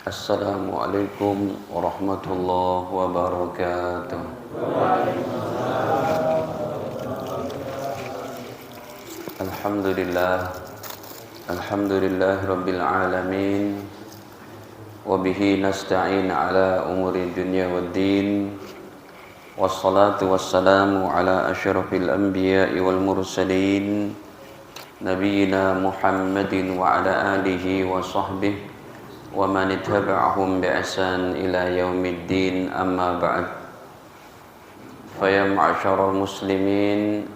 Assalamualaikum warahmatullahi wabarakatuh. Alhamdulillah rabbil alamin. Wabihi nasta'in ala umuri dunya waddin. Wassalatu wassalamu ala asyrafil anbiya'i wal mursalin, Nabiyyina Muhammadin wa ala alihi wa sahbihi wa man ittaba'ahum bi ihsan ila yaumiddin, amma ba'd. Fa ya ma'syaral muslimin,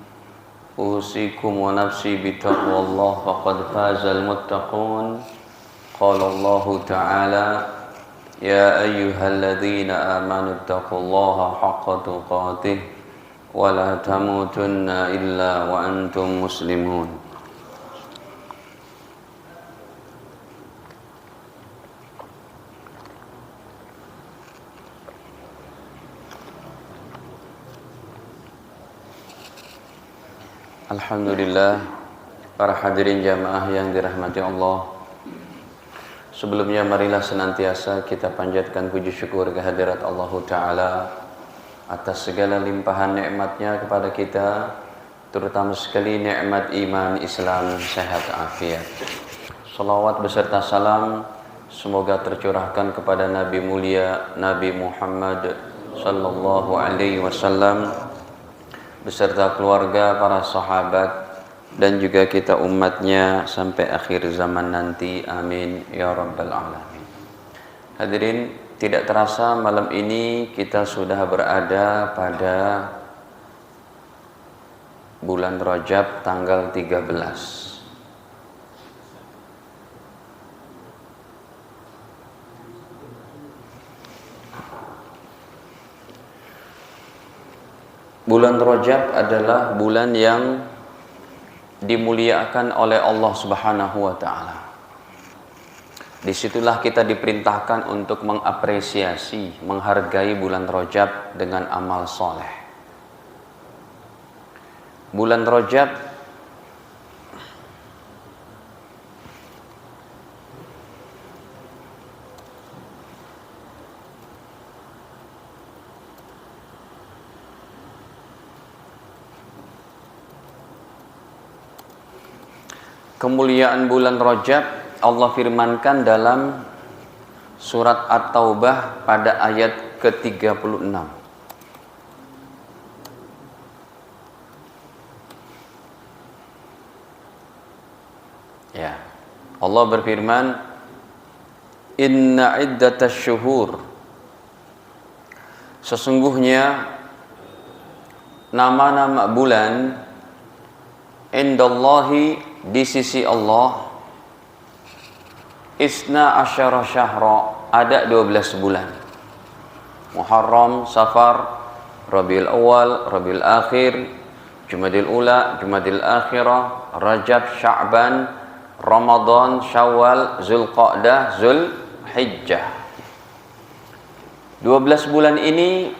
usikum wa nafsi bi taqwallah faqad fazal muttaqun. Qala Allah ta'ala: ya ayyuhalladzina amanu taqullaha haqqa tuqatih wa la tamutunna illa wa antum muslimun. Alhamdulillah, para hadirin jamaah yang dirahmati Allah. Sebelumnya marilah senantiasa kita panjatkan puji syukur kehadirat Allah Ta'ala atas segala limpahan nikmatnya kepada kita, terutama sekali nikmat iman, Islam, sehat, afiat. Salawat beserta salam semoga tercurahkan kepada Nabi mulia Nabi Muhammad sallallahu alaihi wasallam beserta keluarga, para sahabat, dan juga kita umatnya sampai akhir zaman nanti. Amin ya rabbal alamin. Hadirin, tidak terasa malam ini kita sudah berada pada bulan Rajab tanggal 13. Bulan Rajab adalah bulan yang dimuliakan oleh Allah Subhanahu wa Ta'ala. Disitulah kita diperintahkan untuk mengapresiasi, menghargai bulan Rajab dengan amal soleh. Bulan Rajab kemuliaan bulan Rajab Allah firmankan dalam surat At-Taubah pada ayat ke-36. Ya. Allah berfirman, inna iddatasy syuhur, sesungguhnya nama-nama bulan indallahi, di sisi Allah, isna asyara syahra, ada 12 bulan. Muharram, Safar, Rabiul Awal, Rabiul Akhir, Jumadil Ula, Jumadil Akhirah, Rajab, Sya'ban, Ramadan, Syawal, Zulqa'dah, Zulhijjah. 12 bulan ini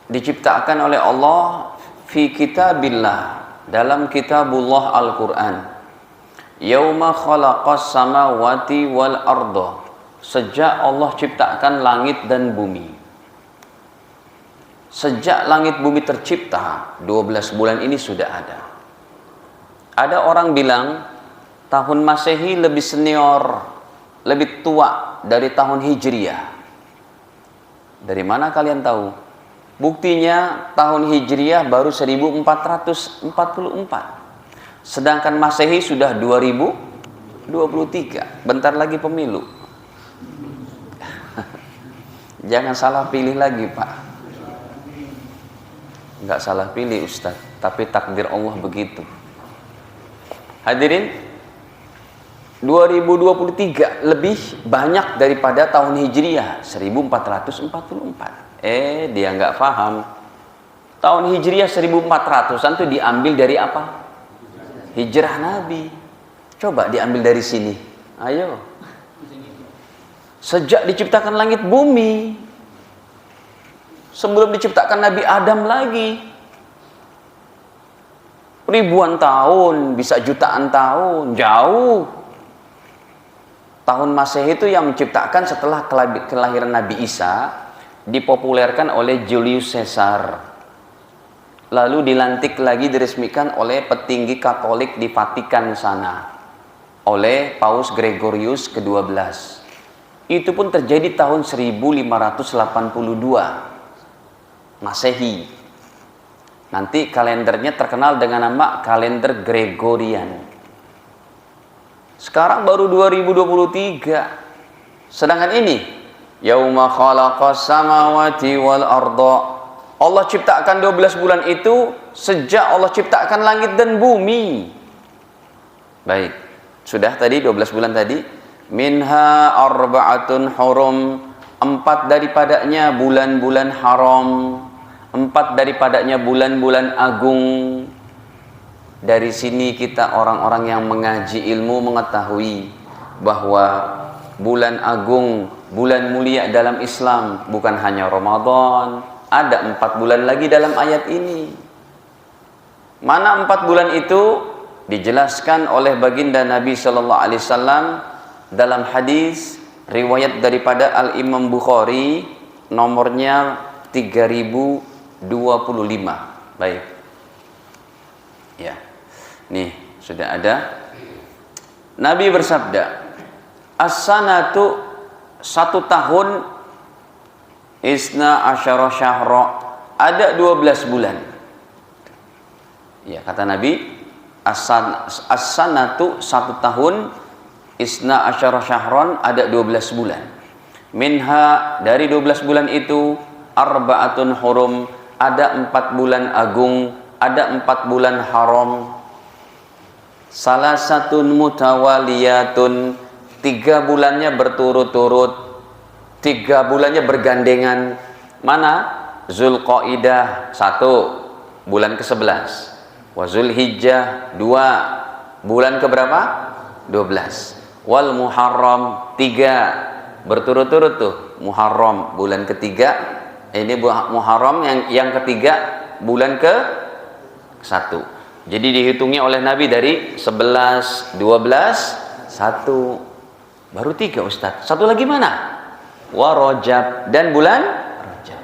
diciptakan oleh Allah fi kitabillah, dalam kitabullah Al-Quran. Yauma khalaqas samawati wal arda, sejak Allah ciptakan langit dan bumi. Sejak langit bumi tercipta, 12 bulan ini sudah ada. Ada orang bilang tahun Masehi lebih senior, lebih tua dari tahun Hijriyah. Dari mana kalian tahu? Buktinya tahun Hijriyah baru 1444. Sedangkan Masehi sudah 2023. Bentar lagi pemilu. Jangan salah pilih lagi, Pak. Enggak salah pilih, Ustaz, tapi takdir Allah begitu. Hadirin, 2023 lebih banyak daripada tahun Hijriyah 1444. Dia nggak paham. Tahun Hijriyah 1400-an itu diambil dari apa? Hijrah Nabi. Coba diambil dari sini. Ayo. Sejak diciptakan langit bumi, sebelum diciptakan Nabi Adam lagi, ribuan tahun, bisa jutaan tahun, jauh. Tahun Masehi itu yang menciptakan setelah kelahiran Nabi Isa, dipopulerkan oleh Julius Caesar. Lalu dilantik lagi, diresmikan oleh petinggi Katolik di Vatikan sana, oleh Paus Gregorius ke-12. Itu pun terjadi tahun 1582 Masehi. Nanti kalendernya terkenal dengan nama kalender Gregorian. Sekarang baru 2023. Sedangkan ini, yauma khalaqas samawati wal arda. Allah ciptakan 12 bulan itu sejak Allah ciptakan langit dan bumi. Baik, sudah tadi 12 bulan tadi. Minha arba'atun hurum, 4 daripadanya bulan-bulan haram, 4 daripadanya bulan-bulan agung. Dari sini kita orang-orang yang mengaji ilmu mengetahui bahwa bulan agung, bulan mulia dalam Islam bukan hanya Ramadan, ada 4 bulan lagi dalam ayat ini. Mana 4 bulan itu? Dijelaskan oleh baginda Nabi Sallallahu Alaihi Wasallam dalam hadis riwayat daripada Al-Imam Bukhari, nomornya 3025. Baik. Ya. Nih, sudah ada. Nabi bersabda, as-sanatu, 1 tahun, isna asyara syahra, ada 12 bulan. Ya, kata Nabi, as-sanatu, 1 tahun, isna asyara syahron, ada 12 bulan. Minha, dari 12 bulan itu, arba'atun hurum, ada 4 bulan agung, ada 4 bulan haram. Salah satun mutawaliyatun, 3 bulannya berturut-turut, 3 bulannya bergandengan. Mana? Zulqaidah 1, bulan ke-11. Wa Zulhijjah 2, bulan ke-berapa? 12. Wal Muharram 3, berturut-turut tuh. Muharram bulan ke-3. Ini Muharram yang ke-3, bulan ke-1. Jadi dihitungnya oleh Nabi dari 11, 12, 1. Baru 3 Ustaz. 1 lagi mana? Wa Rajab, dan bulan Rajab.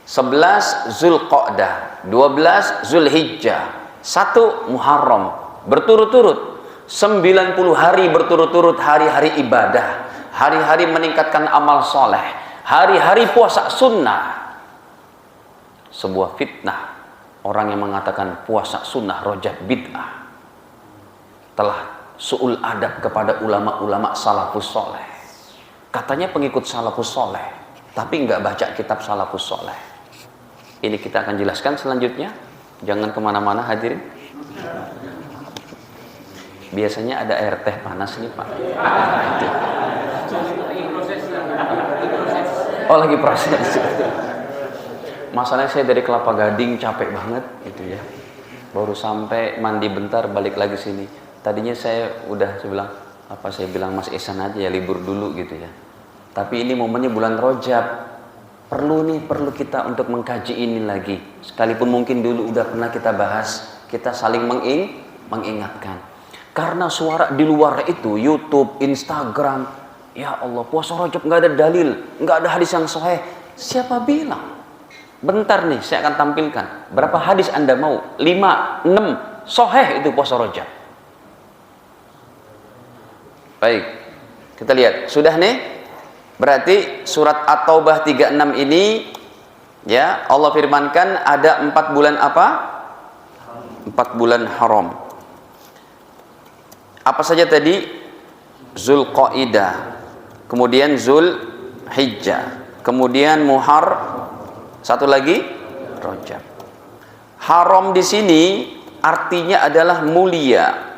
11 Zulqa'dah, 12 Zulhijjah, 1 Muharram. Berturut-turut 90 hari berturut-turut, hari-hari ibadah, hari-hari meningkatkan amal soleh, hari-hari puasa sunnah. Sebuah fitnah orang yang mengatakan puasa sunnah Rajab bid'ah, telah su'ul adab kepada ulama-ulama salafus soleh. Katanya pengikut salafus soleh, tapi nggak baca kitab salafus soleh. Ini kita akan jelaskan selanjutnya. Jangan kemana-mana hadirin. Biasanya ada air teh panas nih Pak. Oh, lagi proses. Masalahnya saya dari Kelapa Gading capek banget gitu ya. Baru sampai mandi bentar balik lagi sini. Tadinya saya bilang Mas Ihsan aja ya, libur dulu gitu ya. Tapi ini momennya bulan Rajab. Perlu kita untuk mengkaji ini lagi. Sekalipun mungkin dulu udah pernah kita bahas, kita saling mengingatkan. Karena suara di luar itu, YouTube, Instagram, ya Allah, puasa Rajab nggak ada dalil, nggak ada hadis yang sahih. Siapa bilang? Bentar nih, saya akan tampilkan. Berapa hadis Anda mau? 5, 6, sahih itu puasa Rajab. Baik, kita lihat. Sudah nih? Berarti surat At-Taubah 36 ini, ya, Allah firmankan ada 4 bulan apa? 4 bulan haram. Apa saja tadi? Zulqaidah, kemudian Zulhijjah, kemudian satu lagi Rajab. Haram di sini artinya adalah mulia,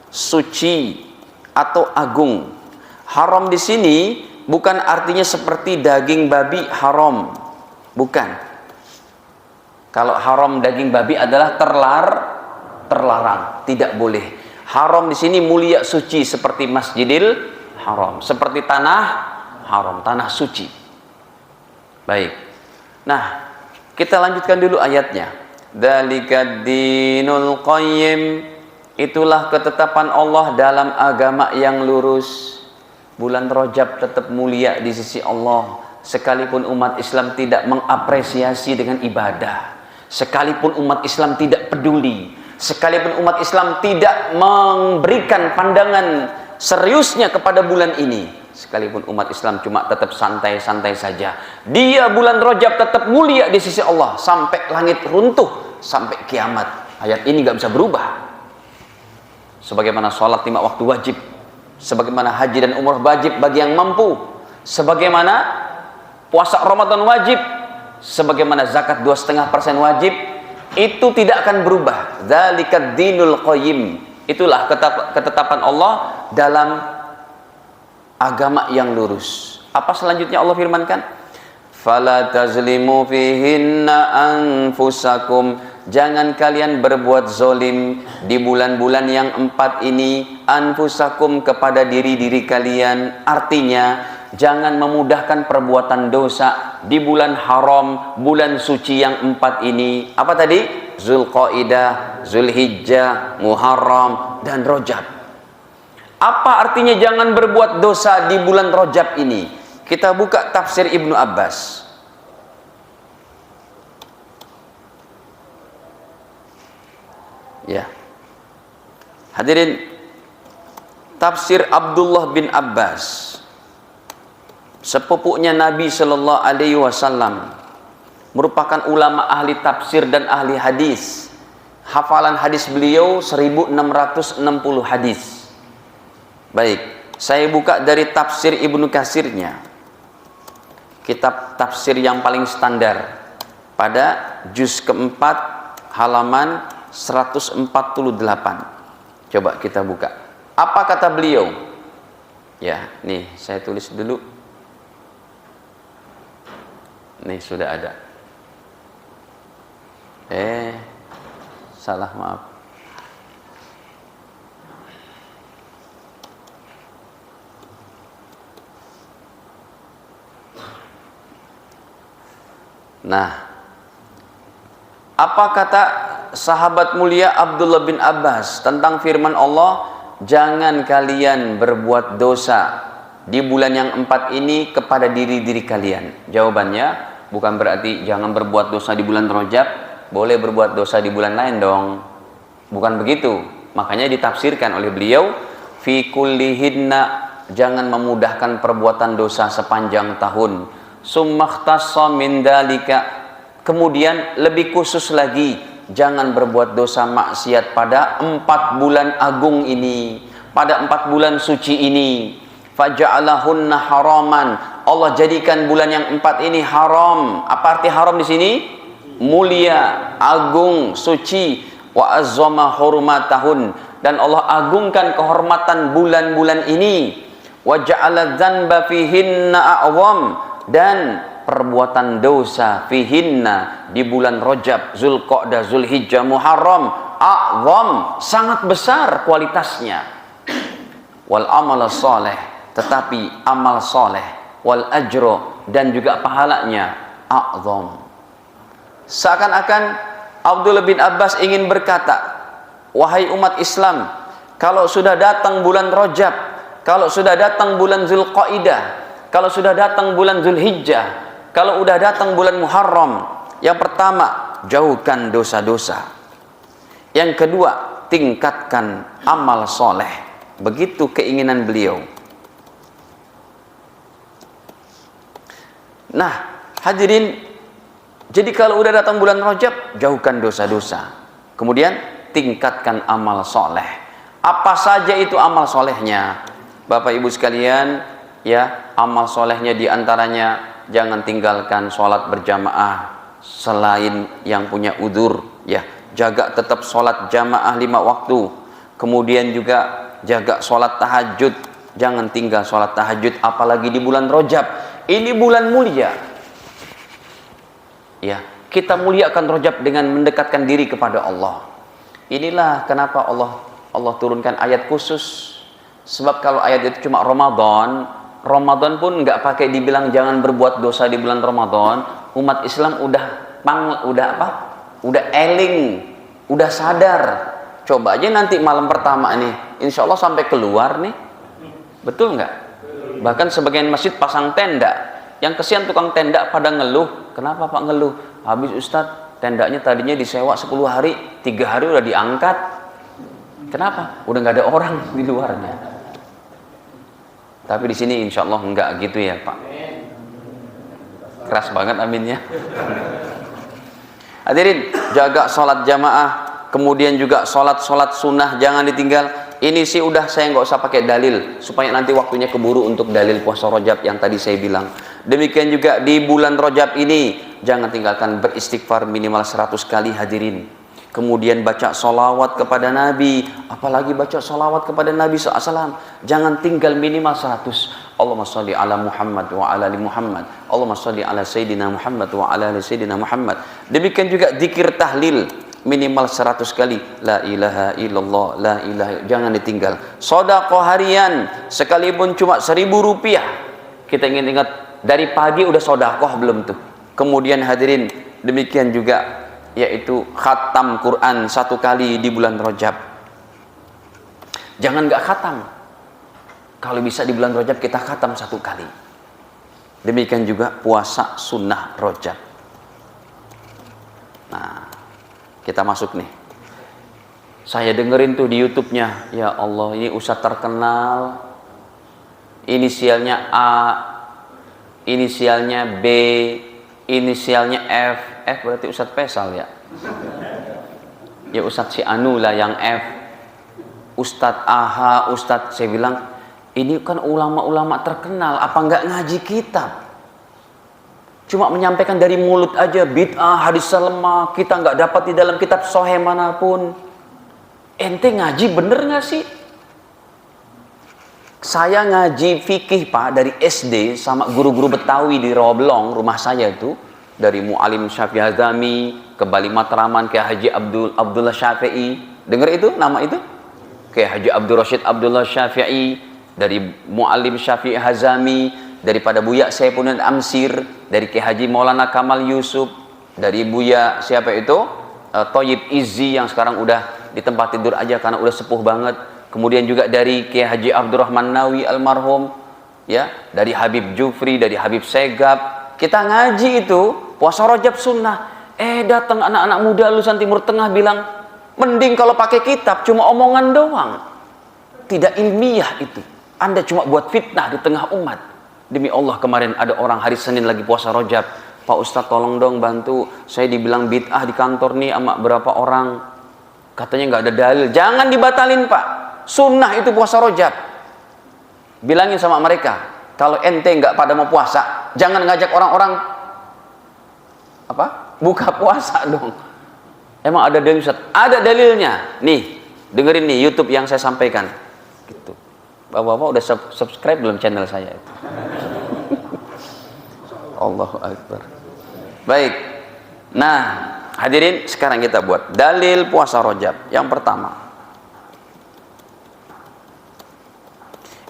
suci atau agung. Haram di sini bukan artinya seperti daging babi haram, bukan. Kalau haram daging babi adalah terlarang, tidak boleh. Haram di sini mulia, suci, seperti Masjidil Haram, seperti tanah haram, tanah suci. Baik. Nah, kita lanjutkan dulu ayatnya. Dzalikad dinul qayyim, itulah ketetapan Allah dalam agama yang lurus. Bulan Rajab tetap mulia di sisi Allah, sekalipun umat Islam tidak mengapresiasi dengan ibadah, sekalipun umat Islam tidak peduli, sekalipun umat Islam tidak memberikan pandangan seriusnya kepada bulan ini, sekalipun umat Islam cuma tetap santai-santai saja, dia bulan Rajab tetap mulia di sisi Allah sampai langit runtuh, sampai kiamat. Ayat ini gak bisa berubah. Sebagaimana sholat 5 waktu wajib, sebagaimana haji dan umrah wajib bagi yang mampu, sebagaimana puasa Ramadan wajib, sebagaimana zakat 2,5% wajib, itu tidak akan berubah. Dzalikad dinul qayyim. Itulah ketetapan Allah dalam agama yang lurus. Apa selanjutnya Allah firmankan? Fala tazlimu fihinna anfusakum. Jangan kalian berbuat zolim di bulan-bulan yang 4 ini, anfusakum, kepada diri-diri kalian. Artinya, jangan memudahkan perbuatan dosa di bulan haram, bulan suci yang 4 ini. Apa tadi? Zulqaidah, Zulhijjah, Muharram, dan Rajab. Apa artinya jangan berbuat dosa di bulan Rajab ini? Kita buka tafsir Ibnu Abbas. Ya, hadirin, tafsir Abdullah bin Abbas, sepupunya Nabi Shallallahu Alaihi Wasallam, merupakan ulama ahli tafsir dan ahli hadis. Hafalan hadis beliau 1660 hadis. Baik, saya buka dari tafsir Ibnu Katsirnya, kitab tafsir yang paling standar, pada juz keempat halaman 148. Coba kita buka. Apa kata beliau? Ya, nih saya tulis dulu. Nih sudah ada. Salah, maaf. Nah, apa kata sahabat mulia Abdullah bin Abbas tentang firman Allah, jangan kalian berbuat dosa di bulan yang 4 ini kepada diri-diri kalian? Jawabannya, bukan berarti jangan berbuat dosa di bulan Rajab, boleh berbuat dosa di bulan lain dong. Bukan begitu. Makanya ditafsirkan oleh beliau, fi kullihinna, jangan memudahkan perbuatan dosa sepanjang tahun. Summakhtassa min dalika, kemudian lebih khusus lagi, jangan berbuat dosa maksiat pada 4 bulan agung ini, pada 4 bulan suci ini. Faja'alahunna haraman, Allah jadikan bulan yang 4 ini haram. Apa arti haram di sini? Mulia, agung, suci. Wa azzama hurmatahun, dan Allah agungkan kehormatan bulan-bulan ini. Wa ja'ala dzanba fihinna a'zam, dan perbuatan dosa fihinna di bulan Rajab, Zulqa'dah, Zulhijjah, Muharram, a'zam, sangat besar kualitasnya. Wal amal saleh, tetapi amal saleh, wal ajro, dan juga pahalanya a'zam. Seakan-akan Abdullah bin Abbas ingin berkata, wahai umat Islam, kalau sudah datang bulan Rajab, kalau sudah datang bulan Zulqaidah, kalau sudah datang bulan Zulhijjah, kalau sudah datang bulan Muharram, yang pertama, jauhkan dosa-dosa. Yang kedua, tingkatkan amal soleh. Begitu keinginan beliau. Nah, hadirin, jadi kalau sudah datang bulan Rajab, jauhkan dosa-dosa. Kemudian, tingkatkan amal soleh. Apa saja itu amal solehnya? Bapak Ibu sekalian, ya, amal solehnya diantaranya jangan tinggalkan sholat berjamaah selain yang punya udzur, ya, jaga tetap sholat jamaah 5 waktu. Kemudian juga jaga sholat tahajud, jangan tinggal sholat tahajud, apalagi di bulan Rajab. Ini bulan mulia, ya, kita muliakan Rajab dengan mendekatkan diri kepada Allah. Inilah kenapa Allah turunkan ayat khusus. Sebab kalau ayat itu cuma Ramadan pun nggak pakai dibilang jangan berbuat dosa di bulan Ramadan, umat Islam udah eling, udah sadar. Coba aja nanti malam pertama nih, insya Allah sampai keluar nih, betul nggak? Bahkan sebagian masjid pasang tenda. Yang kesian tukang tenda pada ngeluh. Kenapa Pak ngeluh? Habis Ustadz, tendanya tadinya disewa 10 hari, 3 hari udah diangkat. Kenapa? Udah nggak ada orang di luarnya. Tapi di sini insya Allah nggak gitu ya Pak. Keras banget aminnya. Hadirin, jaga sholat jamaah, kemudian juga sholat sunnah jangan ditinggal. Ini sih udah saya nggak usah pakai dalil supaya nanti waktunya keburu untuk dalil puasa Rajab yang tadi saya bilang. Demikian juga di bulan Rajab ini jangan tinggalkan beristighfar minimal 100 kali hadirin. Kemudian baca sholawat kepada Nabi, apalagi baca sholawat kepada Nabi SAW. Jangan tinggal minimal 100. Allahumma sholli ala Muhammad wa ala ali Muhammad. Allahumma sholli ala Sayyidina Muhammad wa ala ali Sayyidina Muhammad. Demikian juga zikir tahlil minimal 100 kali. La ilaha illallah, la ilaha, jangan ditinggal. Sedekah harian sekalipun cuma 1.000 rupiah. Kita ingin ingat dari pagi udah sedekah belum tuh. Kemudian hadirin, demikian juga yaitu khatam Quran 1 kali di bulan Rajab. Jangan nggak khatam. Kalau bisa di bulan Rajab kita khatam 1 kali. Demikian juga puasa sunnah Rajab. Nah, kita masuk nih. Saya dengerin tuh di YouTube-nya. Ya Allah, ini ustadz terkenal. Inisialnya A, inisialnya B, inisialnya F. F berarti Ustadz Faisal ya. Ya Ustadz si Anu lah yang F. Ustadz AH, Ustadz, saya bilang ini kan ulama-ulama terkenal, apa nggak ngaji kitab? Cuma menyampaikan dari mulut aja, bid'ah, hadis lemah, kita nggak dapat di dalam kitab sahih manapun. Ente ngaji bener nggak sih? Saya ngaji fikih Pak dari SD sama guru-guru Betawi di Roblong, rumah saya itu. Dari Mu'alim Syafi'i Hazami ke Bali Matraman, ke Haji Abdullah Syafi'i. Dengar itu nama itu? Ke Haji Abdul Rashid Abdullah Syafi'i. Dari Mu'alim Syafi'i Hazami, daripada Buya Saifuddin Amsir, dari Ki Haji Maulana Kamal Yusuf, dari Buya siapa itu? Thayyib Izzi yang sekarang udah di tempat tidur aja karena udah sepuh banget. Kemudian juga dari Ki Haji Abdurrahman Nawi almarhum, ya, dari Habib Jufri, dari Habib Segap. Kita ngaji itu puasa Rajab sunnah. Datang anak-anak muda lulusan Timur Tengah bilang, mending kalau pakai kitab cuma omongan doang. Tidak ilmiah itu. Anda cuma buat fitnah di tengah umat. Demi Allah, kemarin ada orang hari Senin lagi puasa Rajab. Pak Ustadz tolong dong bantu. Saya dibilang bid'ah di kantor nih sama berapa orang. Katanya nggak ada dalil. Jangan dibatalin Pak. Sunnah itu puasa Rajab. Bilangin sama mereka. Kalau ente nggak pada mau puasa, jangan ngajak orang-orang buka puasa dong. Emang ada dalil Ustaz? Ada dalilnya. Nih, dengerin nih YouTube yang saya sampaikan. Gitu. Bapak-bapak udah subscribe belum channel saya itu? Allahu Akbar. Baik. Nah, hadirin, sekarang kita buat dalil puasa Rajab. Yang pertama,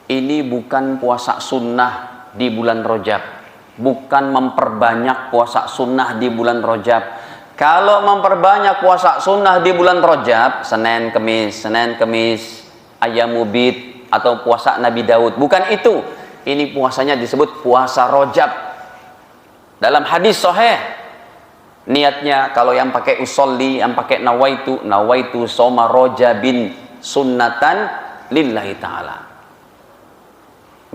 ini bukan puasa sunnah di bulan Rajab, bukan memperbanyak puasa sunnah di bulan Rajab. Kalau memperbanyak puasa sunnah di bulan Rajab, Senin Kemis, Ayyamul Bid atau puasa Nabi Daud, bukan itu. Ini puasanya disebut puasa Rajab. Dalam hadis sahih, niatnya kalau yang pakai usolli, yang pakai nawaitu soma rajabin sunnatan lillahi ta'ala.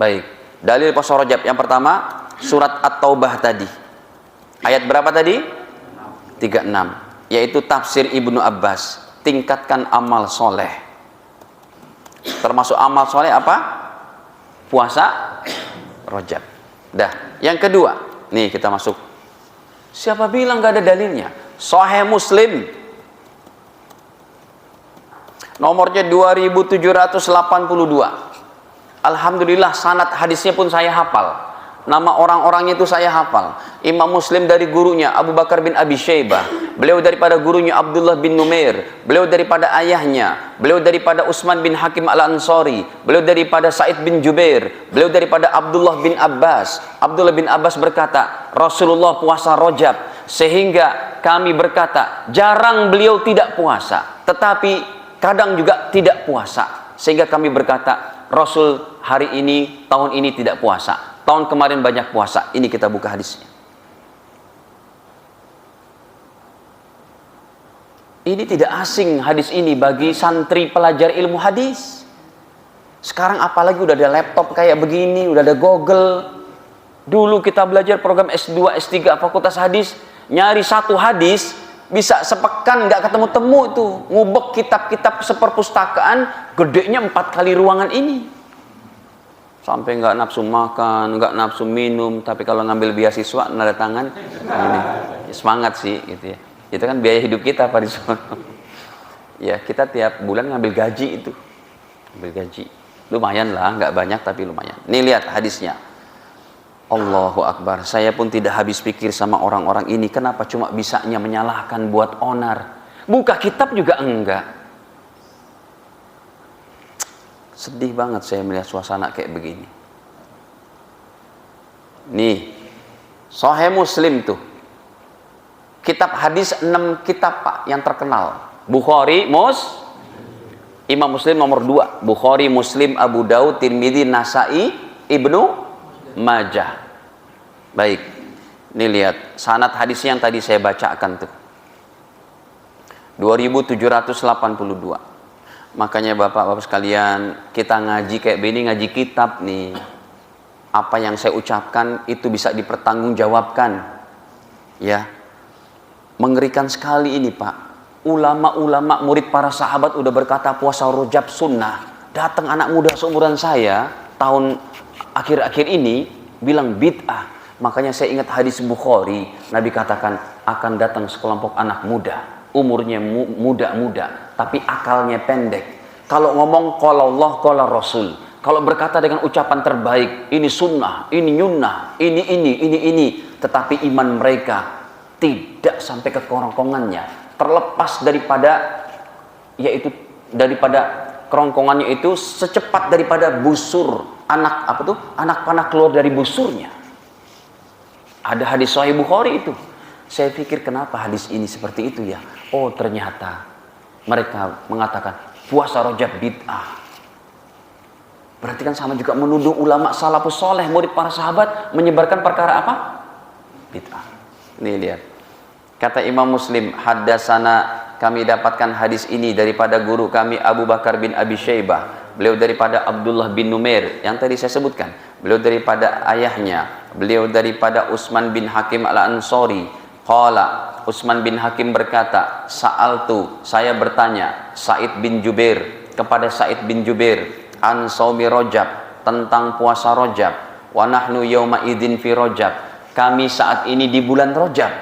Baik, dalil puasa Rajab yang pertama, surat At-Taubah tadi. Ayat berapa tadi? 36. Yaitu tafsir Ibnu Abbas. Tingkatkan amal soleh. Termasuk amal soleh apa? Puasa Rajab. Dah. Yang kedua, nih kita masuk. Siapa bilang gak ada dalilnya? Sahih Muslim. Nomornya 2782. Alhamdulillah sanad hadisnya pun saya hafal. Nama orang-orangnya itu saya hafal. Imam Muslim dari gurunya Abu Bakar bin Abi Syaibah. Beliau daripada gurunya Abdullah bin Numair. Beliau daripada ayahnya. Beliau daripada Utsman bin Hakim al-Ansari. Beliau daripada Sa'id bin Jubair. Beliau daripada Abdullah bin Abbas. Abdullah bin Abbas berkata, Rasulullah puasa Rajab. Sehingga kami berkata, jarang beliau tidak puasa. Tetapi kadang juga tidak puasa. Sehingga kami berkata, Rasul hari ini, tahun ini tidak puasa, tahun kemarin banyak puasa. Ini kita buka hadisnya. Ini tidak asing hadis ini bagi santri pelajar ilmu hadis. Sekarang apalagi udah ada laptop kayak begini, udah ada Google. Dulu kita belajar program S2, S3 Fakultas Hadis, nyari satu hadis bisa sepekan nggak ketemu-temu itu. Ngubek kitab-kitab seperpustakaan, gedenya 4 kali ruangan ini. Sampai nggak nafsu makan, nggak nafsu minum, tapi kalau ngambil beasiswa, nada tangan, ini semangat sih gitu ya. Itu kan biaya hidup kita Pak Rizwan. Ya kita tiap bulan ngambil gaji itu, ngambil gaji, lumayan lah, nggak banyak tapi lumayan. Nih lihat hadisnya. Allahu Akbar. Saya pun tidak habis pikir sama orang-orang ini, kenapa cuma bisanya menyalahkan buat onar. Buka kitab juga enggak. Sedih banget saya melihat suasana kayak begini. Nih, Sahih Muslim tuh. Kitab hadis 6 kitab Pak yang terkenal. Bukhari, Imam Muslim nomor 2. Bukhari, Muslim, Abu Daud, Tirmidzi, Nasai, Ibnu Majah. Baik. Ini lihat sanad hadisnya yang tadi saya bacakan tuh. 2782. Makanya Bapak-bapak sekalian, kita ngaji kayak begini, ngaji kitab nih. Apa yang saya ucapkan itu bisa dipertanggungjawabkan. Ya. Mengerikan sekali ini Pak. Ulama-ulama murid para sahabat udah berkata puasa Rajab sunnah. Datang anak muda seumuran saya tahun akhir-akhir ini bilang bid'ah. Makanya saya ingat hadis Bukhari. Nabi katakan akan datang sekelompok anak muda. Umurnya muda-muda, tapi akalnya pendek. Kalau ngomong qala Allah, qala Rasul. Kalau berkata dengan ucapan terbaik, ini sunnah, ini nyunnah, ini. Tetapi iman mereka tidak sampai ke kerongkongannya, terlepas daripada kerongkongannya itu secepat daripada busur anak panah keluar dari busurnya. Ada hadis Sahih Bukhari itu. Saya pikir kenapa hadis ini seperti itu ya? Oh ternyata mereka mengatakan puasa Rajab bid'ah. Berarti kan sama juga menuduh ulama salafus soleh murid para sahabat menyebarkan perkara apa? Bid'ah. Nih lihat. Kata Imam Muslim, haddasana, kami dapatkan hadis ini daripada guru kami Abu Bakar bin Abi Syaibah. Beliau daripada Abdullah bin Numair yang tadi saya sebutkan. Beliau daripada ayahnya. Beliau daripada Utsman bin Hakim al-Ansori. Qala, Utsman bin Hakim berkata, sa'altu, saya bertanya Sa'id bin Jubair kepada Sa'id bin Jubair an shaumi Rajab, tentang puasa Rajab. Wa nahnu yauma idzin fi Rajab, kami saat ini di bulan Rajab.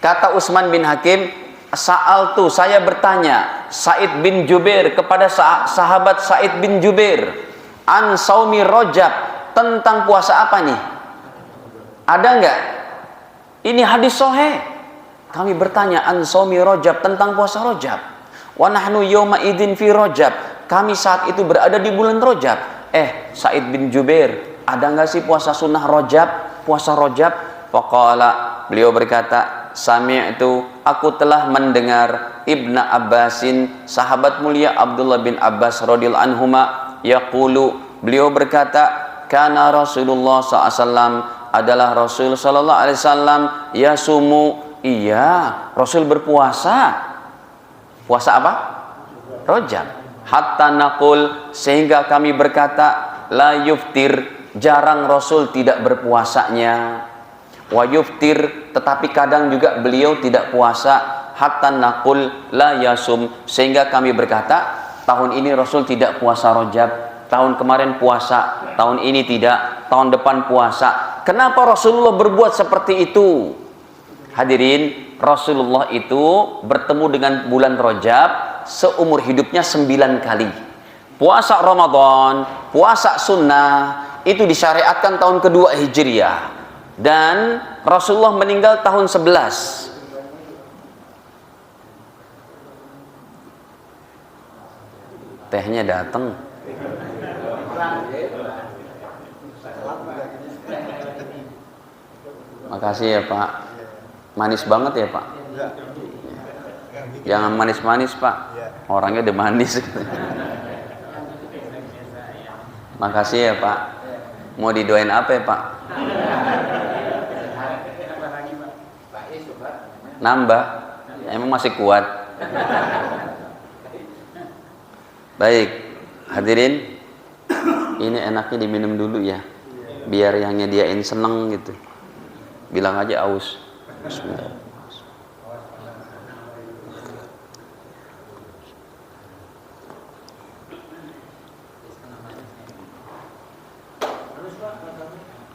Kata Utsman bin Hakim, sa'altu, saya bertanya Sa'id bin Jubair kepada sahabat Sa'id bin Jubair an shaumi Rajab, tentang puasa apa nih? Ada enggak? Ini hadis sahih. Kami bertanya an shaumi Rajab, tentang puasa Rajab. Wa nahnu yauma idzin fi Rajab, kami saat itu berada di bulan Rajab. Sa'id bin Jubair, ada enggak sih puasa sunnah Rajab, puasa Rajab? Faqala, beliau berkata, sami'tu, aku telah mendengar Ibnu Abbasin, sahabat mulia Abdullah bin Abbas radhiyallahu anhuma, yaqulu, beliau berkata, kana Rasulullah SAW, adalah Rasul sallallahu alaihi wasallam, yasumu, iya, Rasul berpuasa. Puasa apa? Rajab. Hatta naqul, sehingga kami berkata, la yuftir, jarang Rasul tidak berpuasanya. Wa yuftir, tetapi kadang juga beliau tidak puasa. Hatta naqul la yasum, sehingga kami berkata tahun ini Rasul tidak puasa Rajab, tahun kemarin puasa, tahun ini tidak, tahun depan puasa. Kenapa Rasulullah berbuat seperti itu? Hadirin, Rasulullah itu bertemu dengan bulan Rajab seumur hidupnya 9 kali. Puasa Ramadan, puasa sunnah itu disyariatkan tahun kedua Hijriah. Dan Rasulullah meninggal tahun 11. Tehnya datang. Makasih ya Pak. Manis banget ya Pak. Jangan manis-manis Pak. Orangnya udah manis. Makasih ya Pak. Mau didoain apa ya Pak? Nambah. Emang masih kuat. Baik, hadirin. Ini enaknya diminum dulu ya. Biar yang nyediain seneng gitu. Bilang aja aus. Bismillah.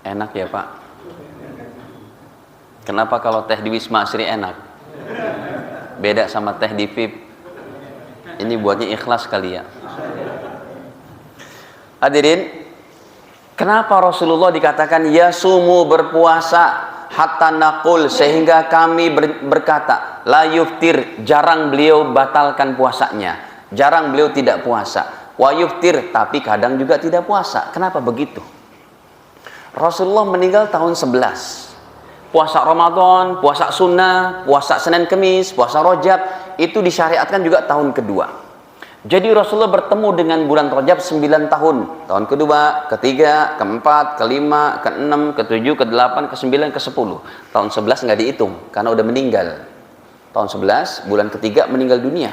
Enak ya Pak. Kenapa kalau teh di Wisma Asri enak? Beda sama teh di VIP. Ini buatnya ikhlas kali ya. Hadirin, kenapa Rasulullah dikatakan yasumu, berpuasa, hatta naqul, sehingga kami berkata la yuftir, jarang beliau batalkan puasanya, jarang beliau tidak puasa. Wa yuftir, tapi kadang juga tidak puasa. Kenapa begitu? Rasulullah meninggal tahun 11. Puasa Ramadan, puasa sunnah, puasa Senin Kemis, puasa Rajab itu disyariatkan juga tahun kedua. Jadi Rasulullah bertemu dengan bulan Rajab 9 tahun. Tahun kedua, ketiga, keempat, kelima, keenam, ketujuh, kedelapan, kesembilan, ke-10. Tahun 11 nggak dihitung karena udah meninggal. Tahun 11, bulan ketiga meninggal dunia.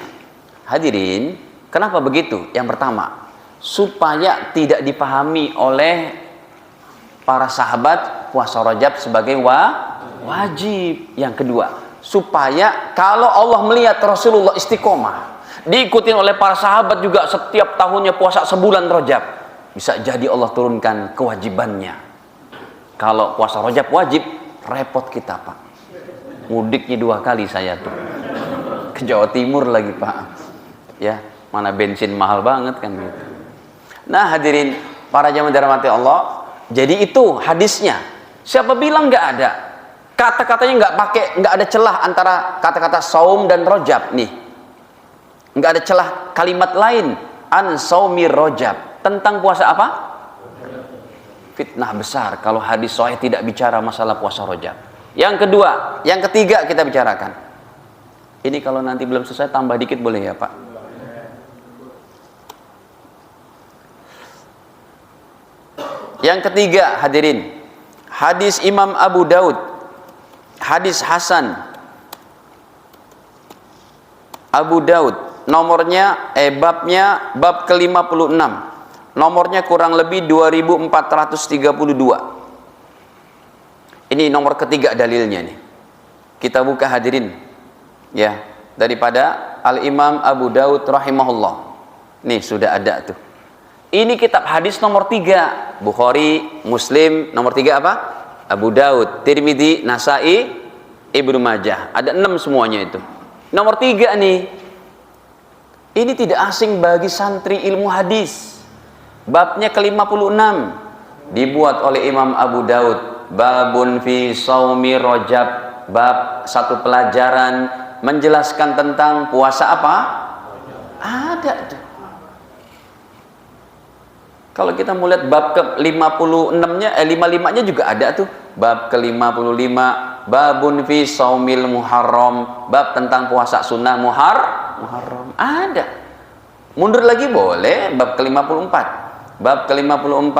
Hadirin, kenapa begitu? Yang pertama, supaya tidak dipahami oleh para sahabat puasa Rajab sebagai wajib. Yang kedua, supaya kalau Allah melihat Rasulullah istiqomah, diikutin oleh para sahabat juga setiap tahunnya puasa sebulan Rajab, bisa jadi Allah turunkan kewajibannya. Kalau puasa Rajab wajib, repot kita Pak. Mudiknya 2 kali saya tuh. Ke Jawa Timur lagi Pak. Ya, mana bensin mahal banget kan gitu. Nah hadirin, para jamaah dirahmati Allah. Jadi itu hadisnya. Siapa bilang nggak ada? Kata-katanya nggak ada celah antara kata-kata saum dan rojab nih. Nggak ada celah kalimat lain. An saumi rojab, tentang puasa apa? Fitnah besar kalau hadis sahih tidak bicara masalah puasa rojab. Yang kedua, yang ketiga kita bicarakan. Ini kalau nanti belum selesai tambah dikit boleh ya Pak? Yang ketiga hadirin, hadis Imam Abu Daud, hadis Hasan Abu Daud, nomornya babnya bab ke-56, nomornya kurang lebih 2432. Ini nomor ketiga dalilnya nih. Kita buka hadirin ya, daripada Al-Imam Abu Daud rahimahullah. Nih sudah ada tuh. Ini kitab hadis nomor 3, Bukhari, Muslim. Nomor 3 apa? Abu Daud, Tirmidzi, Nasai, Ibnu Majah. Ada 6 semuanya itu. Nomor 3 nih, ini tidak asing bagi santri ilmu hadis. Babnya ke-56 dibuat oleh Imam Abu Daud. Babun fi saumi rojab, bab satu pelajaran menjelaskan tentang puasa apa? Ada tuh. Kalau kita mau lihat bab ke-56-nya, 55-nya juga ada tuh. Bab ke-55, babun fi saumil muharram, bab tentang puasa sunnah muharram. Ada. Mundur lagi boleh, bab ke-54. Bab ke-54,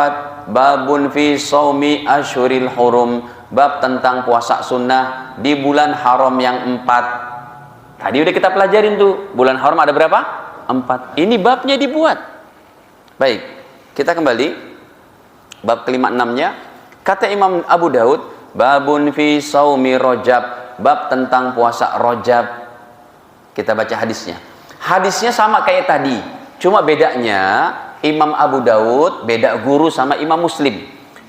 babun fi saumi asyuril hurum, bab tentang puasa sunnah di bulan haram yang 4. Tadi udah kita pelajarin tuh, bulan haram ada berapa? 4. Ini babnya dibuat. Baik. Kita kembali bab ke-56-nya. Kata Imam Abu Daud, babun fi saumi rojab, bab tentang puasa rojab. Kita baca hadisnya. Hadisnya sama kayak tadi, cuma bedanya Imam Abu Daud beda guru sama Imam Muslim.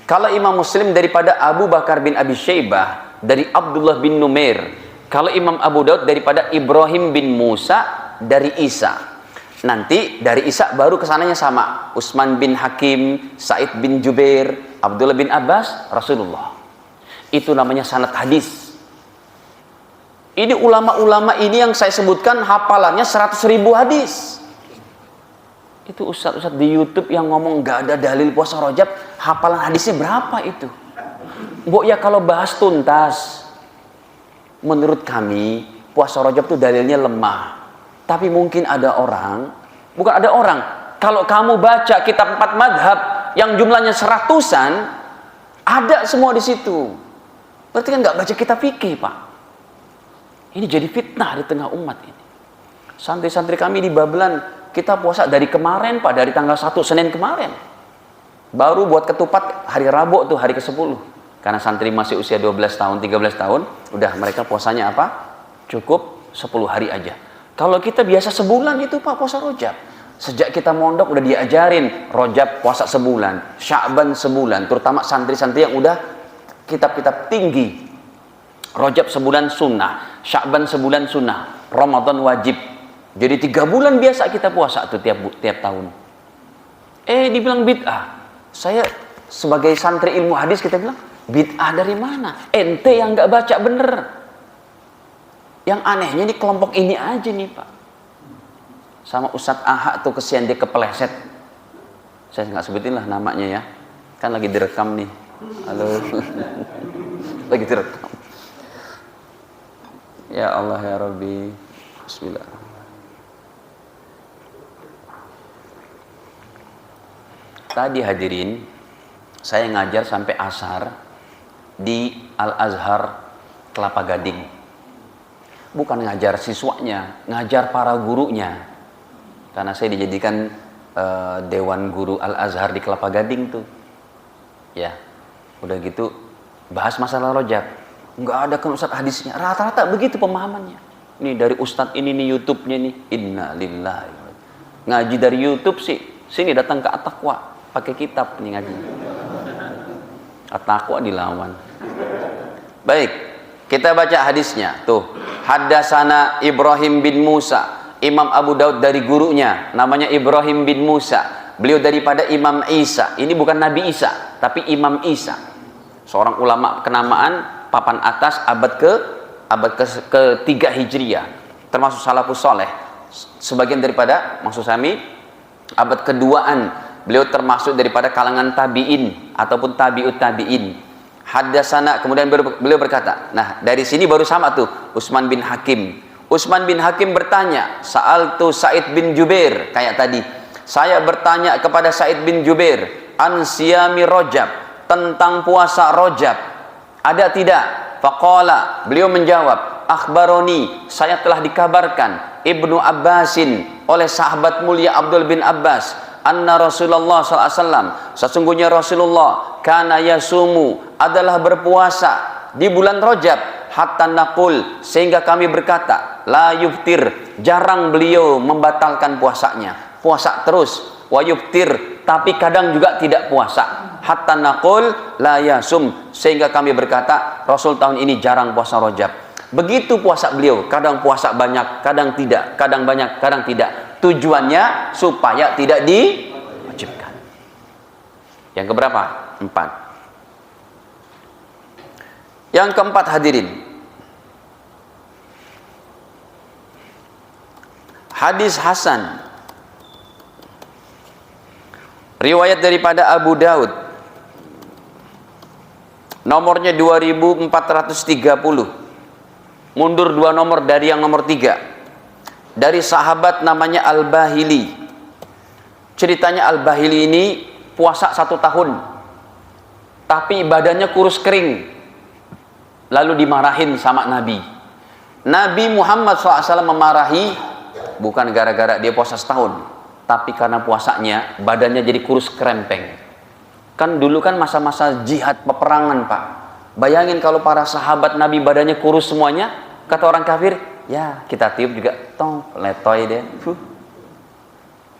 Kalau Imam Muslim daripada Abu Bakar bin Abi Syaibah, dari Abdullah bin Numair. Kalau Imam Abu Daud daripada Ibrahim bin Musa, dari Isa. Nanti dari Isa baru kesananya sama, Utsman bin Hakim, Said bin Jubair, Abdullah bin Abbas, Rasulullah. Itu namanya sanad hadis. Ini ulama-ulama ini yang saya sebutkan hafalannya 100.000 hadis. Itu ustadz-ustadz di YouTube yang ngomong gak ada dalil puasa Rajab, hafalan hadisnya berapa itu? Mbok ya kalau bahas tuntas, menurut kami puasa Rajab itu dalilnya lemah. Tapi mungkin ada orang, bukan ada orang, kalau kamu baca kitab 4 madhab, yang jumlahnya seratusan, ada semua di situ. Berarti kan nggak baca kitab fikih, Pak. Ini jadi fitnah di tengah umat ini. Santri-santri kami di Babelan, kita puasa dari kemarin, Pak, dari tanggal 1 Senin kemarin. Baru buat ketupat hari Rabu tuh, hari ke-10. Karena santri masih usia 12 tahun, 13 tahun, udah mereka puasanya apa? Cukup 10 hari aja. Kalau kita biasa sebulan itu, Pak, puasa Rojab. Sejak kita mondok udah diajarin Rojab puasa sebulan, Sya'ban sebulan, terutama santri-santri yang udah kitab-kitab tinggi. Rojab sebulan sunnah, Sya'ban sebulan sunnah, Ramadan wajib. Jadi 3 bulan biasa kita puasa tuh tiap tahun. Dibilang bid'ah. Saya sebagai santri ilmu hadis, kita bilang, bid'ah dari mana? Ente yang nggak baca bener. Yang anehnya di kelompok ini aja nih, Pak. Sama Ustadz Aha tuh kesian dia kepeleset. Saya nggak sebutin lah namanya ya. Kan lagi direkam nih. Halo. Lagi direkam. Ya Allah ya Rabbi. Bismillah. Tadi hadirin, saya ngajar sampai asar di Al-Azhar Kelapa Gading. Bukan ngajar siswanya, ngajar para gurunya. Karena saya dijadikan Dewan Guru Al-Azhar di Kelapa Gading tuh. Ya, udah gitu bahas masalah Rojab. Nggak ada kan Ustadz hadisnya. Rata-rata begitu pemahamannya. Nih dari Ustadz ini nih YouTube-nya nih. Innalillahi. Ngaji dari YouTube sih. Sini datang ke At-Taqwa. Pakai kitab nih ngaji. At-Taqwa dilawan. Baik, kita baca hadisnya. Tuh, Haddasana Ibrahim bin Musa. Imam Abu Daud dari gurunya, namanya Ibrahim bin Musa. Beliau daripada Imam Isa. Ini bukan Nabi Isa, tapi Imam Isa. Seorang ulama kenamaan papan atas abad ke-3 Hijriah. Termasuk salafus soleh. Sebagian daripada, maksud kami, abad ke-2an. Beliau termasuk daripada kalangan tabi'in ataupun tabi'ut tabi'in. Haddasana, kemudian beliau berkata, nah dari sini baru sama tuh Utsman bin Hakim. Utsman bin Hakim bertanya, Sa'altu Sa'id bin Jubair, kayak tadi. Saya bertanya kepada Sa'id bin Jubair, an siyami Rajab, tentang puasa Rajab. Ada tidak? Faqala, beliau menjawab, akhbaroni, saya telah dikabarkan Ibnu Abbasin oleh sahabat mulia Abdul bin Abbas, anna Rasulullah SAW, sesungguhnya Rasulullah kana yasumu, adalah berpuasa di bulan Rajab, hatta naqul, sehingga kami berkata, la yuftir, jarang beliau membatalkan puasanya, puasa terus, wa yuftir, tapi kadang juga tidak puasa, hatta naqul la yasum, sehingga kami berkata Rasul tahun ini jarang puasa Rajab. Begitu puasa beliau, kadang puasa banyak, kadang tidak, kadang banyak, kadang tidak. Tujuannya supaya tidak diwajibkan. Yang keberapa? 4. Yang keempat hadirin, hadis Hasan, riwayat daripada Abu Daud, nomornya 2430. Mundur 2 nomor dari yang nomor 3. Dari sahabat namanya Al-Bahili. Ceritanya Al-Bahili ini puasa 1 tahun, tapi badannya kurus kering, lalu dimarahin sama Nabi. Nabi Muhammad SAW memarahi bukan gara-gara dia puasa setahun, tapi karena puasanya badannya jadi kurus kerempeng. Kan dulu kan masa-masa jihad peperangan, Pak. Bayangin kalau para sahabat Nabi badannya kurus semuanya, kata orang kafir, ya kita tiup juga tong letoy deh.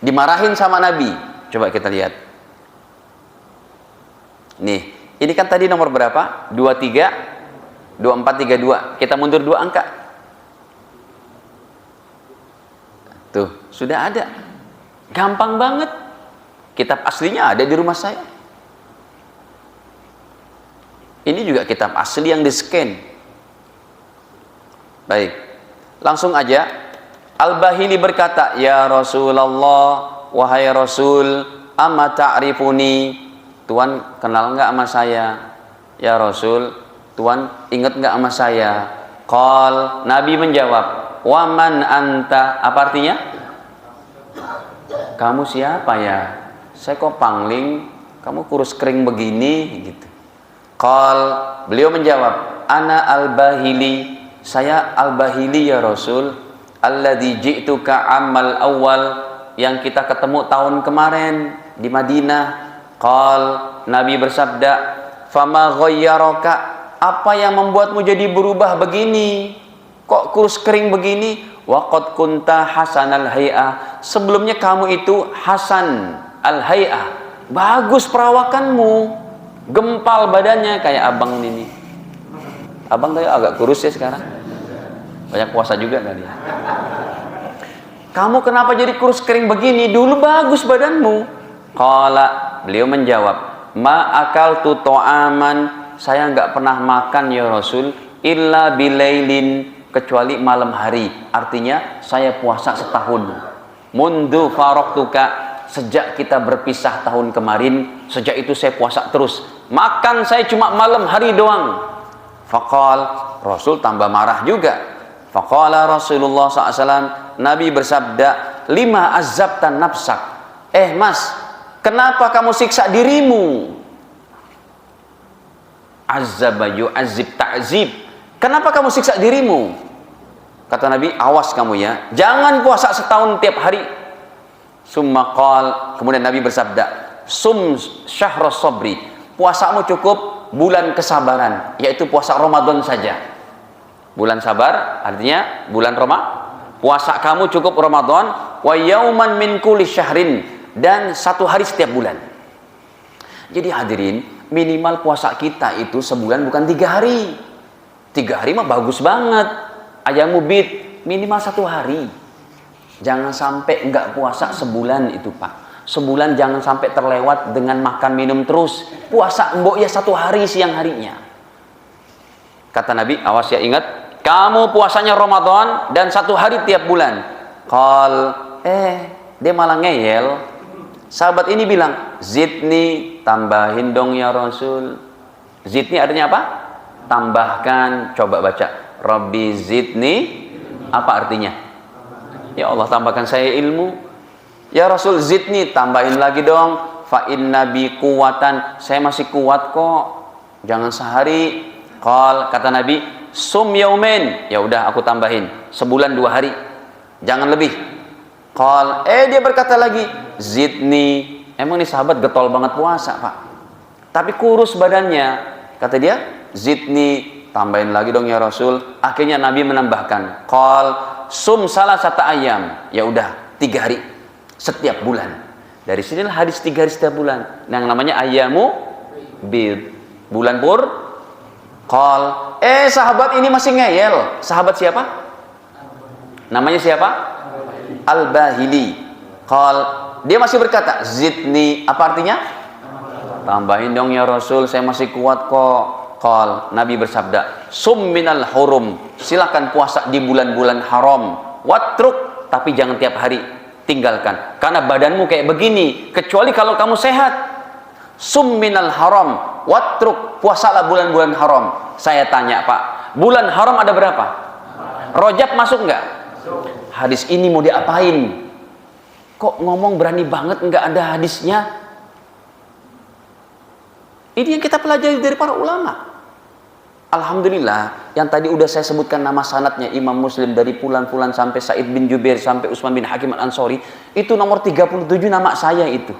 Dimarahin sama Nabi. Coba kita lihat. Nih, ini kan tadi nomor berapa? 23, 2432. Kita mundur 2 angka. Tuh, sudah ada. Gampang banget. Kitab aslinya ada di rumah saya. Ini juga kitab asli yang di-scan. Baik. Langsung aja. Al-Bahili berkata, ya Rasulullah, wahai Rasul, amma ta'rifuni, Tuhan kenal enggak sama saya? Ya Rasul, Tuhan ingat enggak sama saya? Qal, Nabi menjawab, waman anta, apa artinya? Kamu siapa ya? Saya kok pangling, kamu kurus kering begini gitu. Beliau menjawab, ana al-Bahili, saya al-Bahili ya Rasul, alladzi ji'tuka amal awal, yang kita ketemu tahun kemarin di Madinah. Nabi bersabda, fama ghayyaraka, apa yang membuatmu jadi berubah begini? Kok kurus kering begini? Waqad kunta hasanal hay'ah, sebelumnya kamu itu hasan al-hay'ah, bagus perawakanmu, gempal badannya kayak abang ini. Abang tuh agak kurus ya sekarang, banyak puasa juga tadi. Kamu kenapa jadi kurus kering begini? Dulu bagus badanmu. Beliau menjawab, ma akaltu ta'aman, saya nggak pernah makan ya Rasul, illa bilailin, kecuali malam hari. Artinya saya puasa setahun. Mundu faraqtuka, sejak kita berpisah tahun kemarin, sejak itu saya puasa terus. Makan saya cuma malam hari doang. Rasul tambah marah juga. Rasulullah SAW, Nabi bersabda, lima azabtan nafsak, mas, kenapa kamu siksa dirimu? Azaba yu'azib ta'zib, kenapa kamu siksa dirimu? Kata Nabi, awas kamu ya, jangan puasa setahun tiap hari. Summa kemudian Nabi bersabda, sum syahra sabri, puasamu cukup bulan kesabaran, yaitu puasa Ramadan saja. Bulan sabar artinya bulan puasa kamu cukup Ramadan, wa yauman min kulli syahrin, dan satu hari setiap bulan. Jadi hadirin, minimal puasa kita itu sebulan bukan 3 hari. 3 hari mah bagus banget. Ayamu bid minimal 1 hari. Jangan sampai enggak puasa sebulan itu Pak. Sebulan jangan sampai terlewat dengan makan minum terus. Puasa mbok ya 1 hari siang harinya. Kata Nabi, awas ya, ingat, kamu puasanya Ramadan dan 1 hari tiap bulan. Dia malah ngeyel. Sahabat ini bilang, zidni, tambahin dong ya Rasul. Zidni artinya apa? Tambahkan. Coba baca, Rabbi zidni, apa artinya? Ya Allah, tambahkan saya ilmu. Ya Rasul, zidni, tambahin lagi dong. Fa inna bi quwatan, saya masih kuat kok, jangan sehari. Kata Nabi, sum yaumen, ya udah aku tambahin sebulan 2 hari, jangan lebih. Dia berkata lagi, zidni. Emang nih sahabat getol banget puasa Pak, tapi kurus badannya. Kata dia, zidni, tambahin lagi dong ya Rasul. Akhirnya Nabi menambahkan, sum salah satu ayam, ya udah 3 hari setiap bulan. Dari sinilah hadis 3 hari setiap bulan, yang namanya ayamu bid, bulan pur. Sahabat ini masih ngeyel. Sahabat siapa? Namanya siapa? Al-Bahili. Dia masih berkata, zidni, apa artinya? Tambahin dong ya Rasul, saya masih kuat kok. Nabi bersabda, sum minal hurum, silakan puasa di bulan-bulan haram. Watruk, tapi jangan tiap hari, tinggalkan, karena badanmu kayak begini, kecuali kalau kamu sehat. Sum minal haram, watruk, puasalah bulan-bulan haram. Saya tanya Pak, bulan haram ada berapa? Rajab masuk nggak? Hadis ini mau diapain? Kok ngomong berani banget nggak ada hadisnya? Ini yang kita pelajari dari para ulama. Alhamdulillah, yang tadi udah saya sebutkan nama sanadnya, Imam Muslim dari Fulan-Fulan sampai Sa'id bin Jubair sampai Utsman bin Hakim al-Ansori, itu nomor 37 nama saya itu.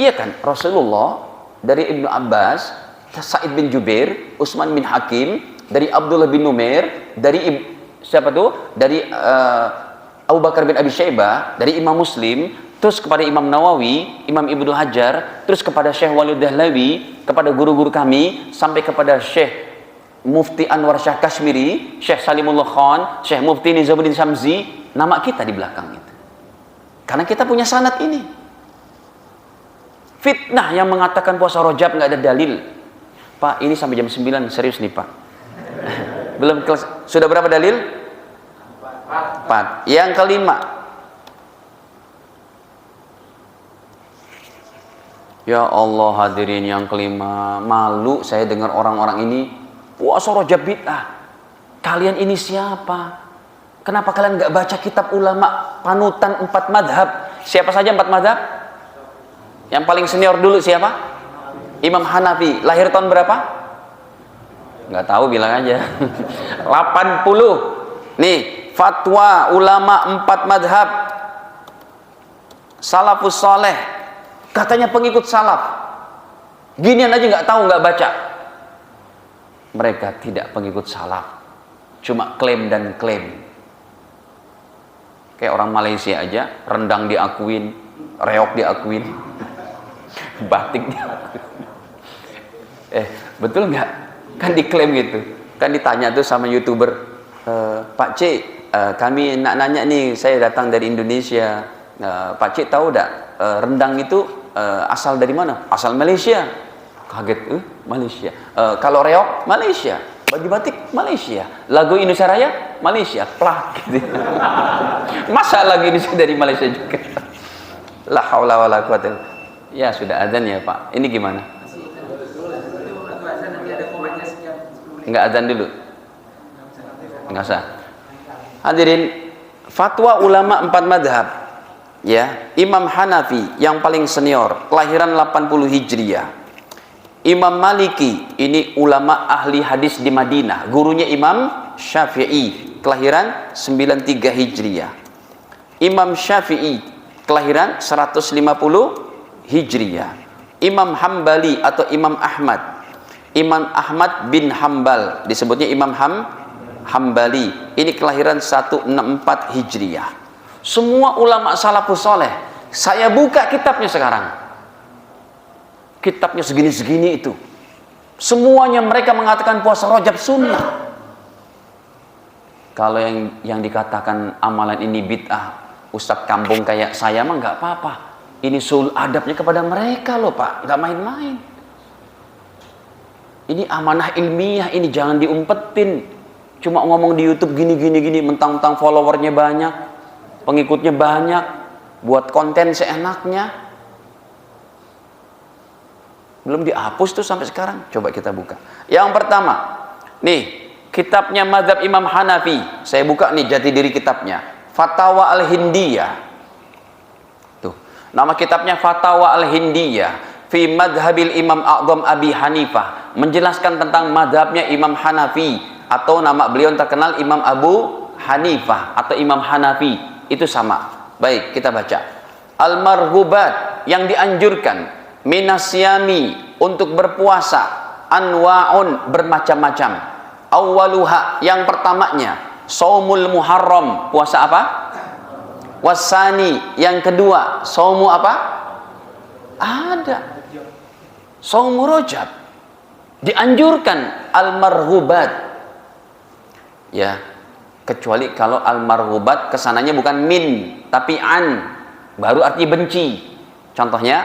Iya kan? Rasulullah, dari Ibnu Abbas, Sa'id bin Jubair, Utsman bin Hakim, dari Abdullah bin Numair, dari siapa tuh? Dari Abu Bakar bin Abi Syaibah, dari Imam Muslim, terus kepada Imam Nawawi, Imam Ibnu Hajar, terus kepada Syekh Walid Dahlawi, kepada guru-guru kami, sampai kepada Syekh Mufti Anwar Syah Kashmiri, Syekh Salimullah Khan, Syekh Mufti Nizamuddin Samzi, nama kita di belakang itu. Karena kita punya sanad ini. Fitnah yang mengatakan puasa Rajab nggak ada dalil. Pak, ini sampai jam 9, serius nih Pak. Belum sudah berapa dalil? 4. Yang kelima, ya Allah hadirin, yang kelima, malu saya dengar orang-orang ini puasa Rajab bid'ah. Kalian ini siapa? Kenapa kalian nggak baca kitab ulama panutan 4 madhab? Siapa saja 4 madhab? Yang paling senior dulu siapa? Imam Hanafi. Lahir tahun berapa? Nggak tahu, bilang aja. 80. Nih, fatwa ulama 4 madhab salafus soleh, katanya pengikut salaf. Ginian aja nggak tahu, nggak baca. Mereka tidak pengikut salaf, cuma klaim dan klaim. Kayak orang Malaysia aja, rendang diakuin, reok diakuin, batik diakuin. Betul nggak? Kan diklaim gitu. Kan ditanya tuh sama YouTuber, Pak C, kami nak nanya nih, saya datang dari Indonesia. Pak C tahu nggak rendang itu asal dari mana? Asal Malaysia. Kaget, Malaysia. Kalau reok, Malaysia. Baju batik, Malaysia. Lagu Indonesia Raya, Malaysia. Plak gitu. Masa lagu Indonesia dari Malaysia juga? La haula wala quwata. Ya sudah azan ya Pak. Ini gimana? Enggak azan dulu? Enggak usah. Hadirin, fatwa ulama 4 madhab. Ya, Imam Hanafi yang paling senior, kelahiran 80 Hijriah. Imam Maliki, ini ulama ahli hadis di Madinah, gurunya Imam Syafi'i, kelahiran 93 Hijriah. Imam Syafi'i kelahiran 150 Hijriah. Imam Hambali atau Imam Ahmad, Imam Ahmad bin Hambal, disebutnya Imam Hambali, ini kelahiran 164 Hijriah. Semua ulama salafus soleh. Saya buka kitabnya sekarang, kitabnya segini-segini itu, semuanya mereka mengatakan puasa Rajab sunnah. Kalau yang dikatakan amalan ini bid'ah, ustadz kampung kayak saya mah nggak apa-apa. Ini sul adabnya kepada mereka loh Pak, nggak main-main. Ini amanah ilmiah, ini jangan diumpetin. Cuma ngomong di YouTube gini, mentang-mentang followernya banyak, pengikutnya banyak, buat konten seenaknya. Belum dihapus tuh sampai sekarang. Coba kita buka. Yang pertama, nih kitabnya mazhab Imam Hanafi. Saya buka nih jati diri kitabnya, Fatawa Al-Hindiyah. Tuh, nama kitabnya Fatawa Al-Hindiyah fi madhabil Imam A'zam Abi Hanifah, menjelaskan tentang madhabnya Imam Hanafi, atau nama beliau terkenal Imam Abu Hanifah atau Imam Hanafi, itu sama. Baik, kita baca. Al-marghubat, yang dianjurkan, minasyami, untuk berpuasa, anwa'un, bermacam-macam. Awwaluha, yang pertamanya, saumul muharram, puasa apa? Wasani, yang kedua, saumu apa? Ada saumu Rajab. Dianjurkan al-marghubat, ya, kecuali kalau al-marghubat kesananya bukan min tapi an, baru arti benci. Contohnya,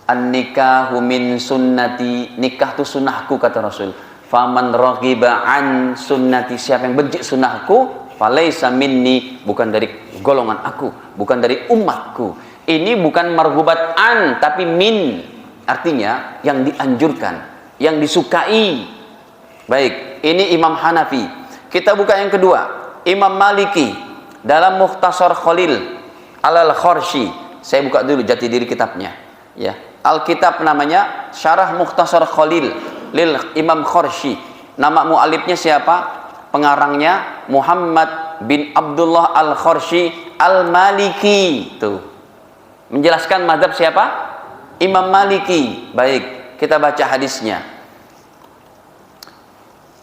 an-nikahu min sunnati, nikah itu sunnahku, kata Rasul. Faman raghiba an sunnati, siapa yang benci sunnahku, falaisa minni, bukan dari golongan aku, bukan dari umatku. Ini bukan marghubat an tapi min, artinya yang dianjurkan, yang disukai. Baik, ini Imam Hanafi. Kita buka yang kedua, Imam Maliki dalam Mukhtasar Khalil Al-Kharshi. Saya buka dulu jati diri kitabnya, ya. Alkitab namanya Syarah Mukhtasar Khalil lil Imam Kharshi. Nama mu'alifnya siapa? Pengarangnya Muhammad bin Abdullah Al-Kharshi Al-Maliki. Tuh, menjelaskan mazhab siapa? Imam Maliki. Baik, kita baca hadisnya.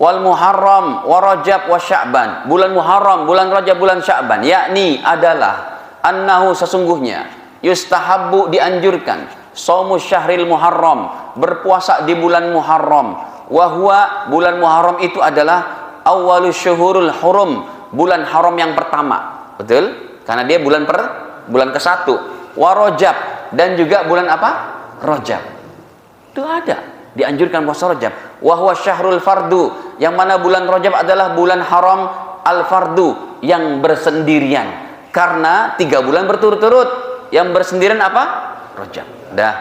Wal Muharram wa Rajab wa Sya'ban, bulan Muharram, bulan Rajab, bulan Sya'ban, yakni adalah annahu, sesungguhnya, yustahabbu, dianjurkan, shaumu syahril Muharram, berpuasa di bulan Muharram. Wa huwa, bulan Muharram itu adalah awwalu syuhurul hurum, bulan haram yang pertama. Betul? Karena dia bulan ke-1. Wa Rajab, dan juga bulan apa? Rajab. Itu ada, dianjurkan puasa Rajab. Wa huwa syahrul fardu, yang mana bulan Rajab adalah bulan haram al-fardu, yang bersendirian. Karena 3 bulan berturut-turut, yang bersendirian apa? Rajab. Dah.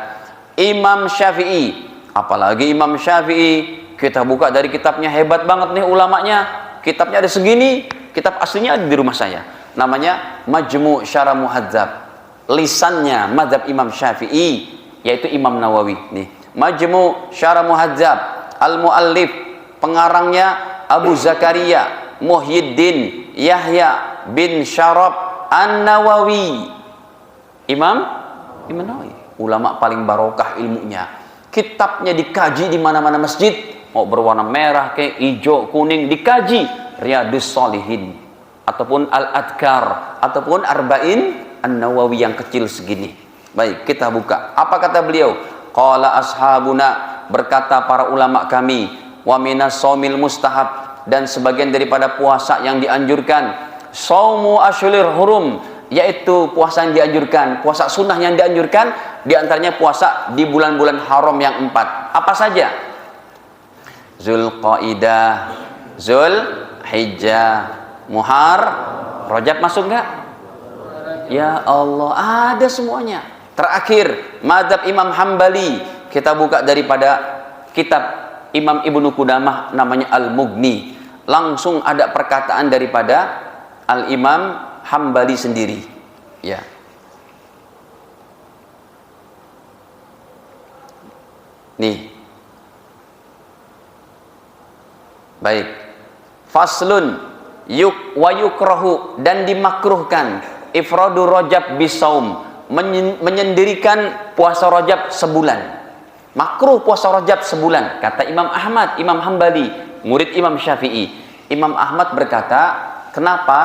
Imam Syafi'i, apalagi Imam Syafi'i, kita buka dari kitabnya, hebat banget nih ulamanya. Kitabnya ada segini, kitab aslinya ada di rumah saya. Namanya Majmu' Syarah Muhadzab. Lisannya mazhab Imam Syafi'i, yaitu Imam Nawawi. Nih, Majmu' Syarah Muhadzab, Al-Muallif, pengarangnya Abu Zakaria Muhyiddin Yahya bin Syarab An-Nawawi. Imam Nawawi, ulama paling barokah ilmunya. Kitabnya dikaji di mana-mana masjid, mau berwarna merah kayak hijau, kuning, dikaji. Riyadus Shalihin ataupun Al-Adkar ataupun Arba'in An-Nawawi yang kecil segini. Baik, kita buka. Apa kata beliau? Qala ashabuna, berkata para ulama kami, wa minas shaumil mustahab, dan sebagian daripada puasa yang dianjurkan, shaumu asyhuril hurum, yaitu puasa yang dianjurkan, puasa sunnah yang dianjurkan, diantaranya puasa di bulan-bulan haram yang 4. Apa saja? Zulqaidah, Zulhijjah, Rajab masuk nggak? Ya Allah, ada semuanya. Terakhir, mazhab Imam Hambali. Kita buka daripada kitab Imam Ibnu Qudamah namanya Al-Mughni. Langsung ada perkataan daripada Al-Imam Hambali sendiri. Ya. Nih. Baik. Faslun wa yukrahu, dan dimakruhkan ifradu Rajab bisaum, menyendirikan puasa Rajab sebulan. Makruh puasa Rajab sebulan, kata Imam Ahmad, Imam Hambali, murid Imam Syafi'i. Imam Ahmad berkata, kenapa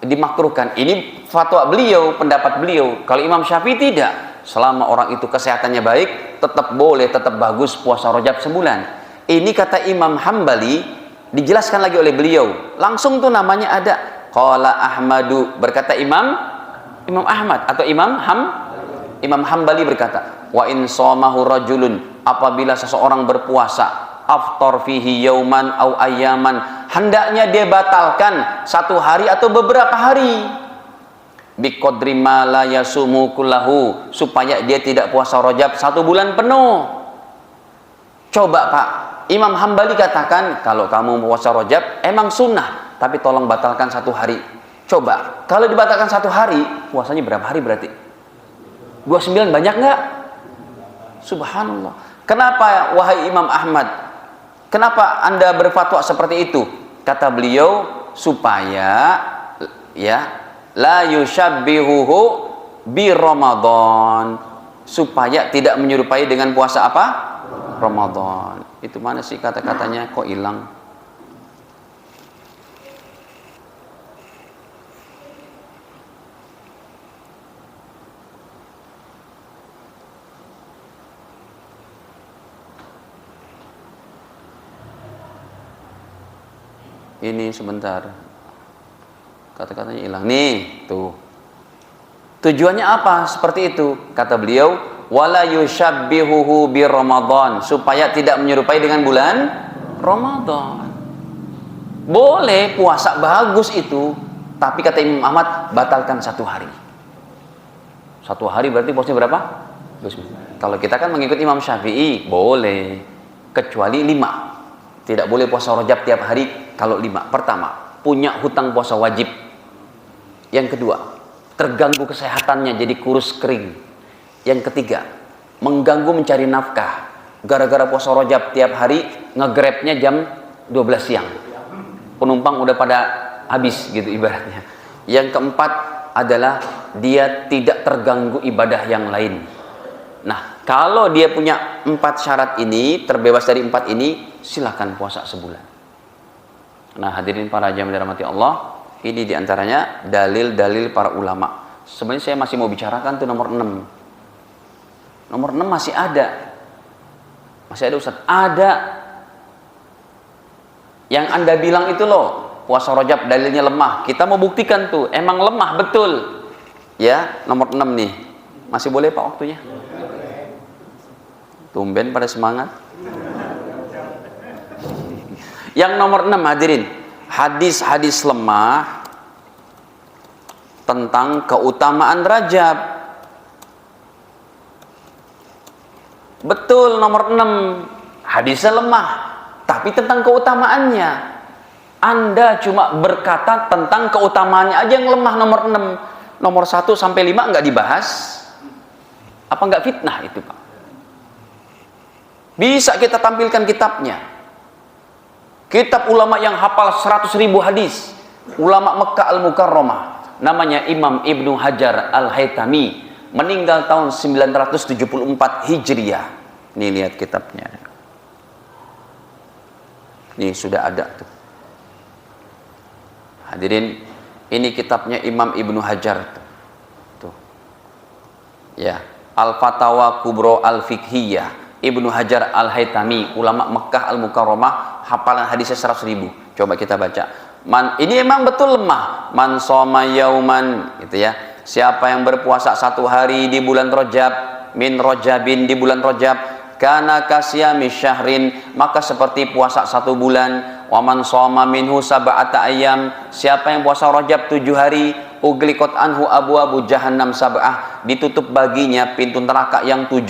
dimakruhkan? Ini fatwa beliau, pendapat beliau. Kalau Imam Syafi'i tidak, selama orang itu kesehatannya baik, tetap boleh, tetap bagus puasa Rajab sebulan. Ini kata Imam Hambali, dijelaskan lagi oleh beliau. Langsung tuh namanya ada. Qala Ahmadu, berkata Imam Ahmad atau Imam Hambali berkata, wa in shamahu rajulun, apabila seseorang berpuasa, aftar fihi yauman au ayyaman, hendaknya dia batalkan satu hari atau beberapa hari, biqadri ma la yasumu kullahu, supaya dia tidak puasa Rajab satu bulan penuh. Coba Pak, Imam Hambali katakan, kalau kamu puasa Rajab emang sunnah, tapi tolong batalkan satu hari. Coba, kalau dibatalkan satu hari, puasanya berapa hari berarti? 29 banyak nggak? Subhanallah. Kenapa wahai Imam Ahmad? Kenapa Anda berfatwa seperti itu? Kata beliau, supaya ya la yusyabbihuhu bi Ramadan, supaya tidak menyerupai dengan puasa apa? Ramadan. Itu mana sih kata-katanya kok hilang? Ini sebentar, kata-katanya hilang. Nih, tuh. Tujuannya apa? Seperti itu. Kata beliau, wala yusyabbihuhu bi Ramadan, supaya tidak menyerupai dengan bulan Ramadan. Boleh puasa bagus itu, tapi kata Imam Ahmad, batalkan satu hari. Satu hari berarti puasanya berapa? Kalau kita kan mengikuti Imam Syafi'i, boleh, kecuali 5. Tidak boleh puasa Rajab tiap hari kalau 5. Pertama, punya hutang puasa wajib. Yang kedua, terganggu kesehatannya jadi kurus kering. Yang ketiga, mengganggu mencari nafkah. Gara-gara puasa Rajab tiap hari, nge-grabnya jam 12 siang. Penumpang udah pada habis gitu ibaratnya. Yang keempat adalah dia tidak terganggu ibadah yang lain. Nah, kalau dia punya 4 syarat ini, terbebas dari 4 ini, silakan puasa sebulan. Nah, hadirin para jamaah dirahmati Allah, ini diantaranya dalil-dalil para ulama. Sebenarnya saya masih mau bicarakan tuh nomor 6. Nomor 6 masih ada. Masih ada Ustaz? Ada. Yang Anda bilang itu loh, puasa Rajab dalilnya lemah. Kita mau buktikan tuh, emang lemah betul. Ya, nomor 6 nih. Masih boleh Pak waktunya? Tumben pada semangat. Yang nomor 6 hadirin, hadis-hadis lemah tentang keutamaan Rajab. Betul, nomor 6 hadisnya lemah, tapi tentang keutamaannya. Anda cuma berkata tentang keutamaannya aja yang lemah. Nomor 6, nomor 1 sampai 5 nggak dibahas. Apa enggak fitnah itu, Pak? Bisa kita tampilkan kitabnya. Kitab ulama yang hafal 100.000 hadis. Ulama Mekah Al-Mukarramah. Namanya Imam Ibnu Hajar Al-Haytami. Meninggal tahun 974 Hijriah. Nih lihat kitabnya. Nih sudah ada tuh. Hadirin, ini kitabnya Imam Ibnu Hajar tuh. Ya, Al-Fatawa Kubro Al-Fiqhiyah, Ibnu Hajar Al-Haytami, ulama Mekah Al-Mukarramah, hafalan hadisnya 100.000. Coba kita baca. Ini emang betul lemah. Man shoma yauman, gitu ya. Siapa yang berpuasa satu hari di bulan Rajab, min Rajabin, di bulan Rajab, kana kasyami syahrin, maka seperti puasa satu bulan. Wa man shoma minhu sab'ata ayyam, siapa yang puasa Rajab 7 hari, uglikot anhu abwabu jahannam sab'ah, ditutup baginya pintu neraka yang 7.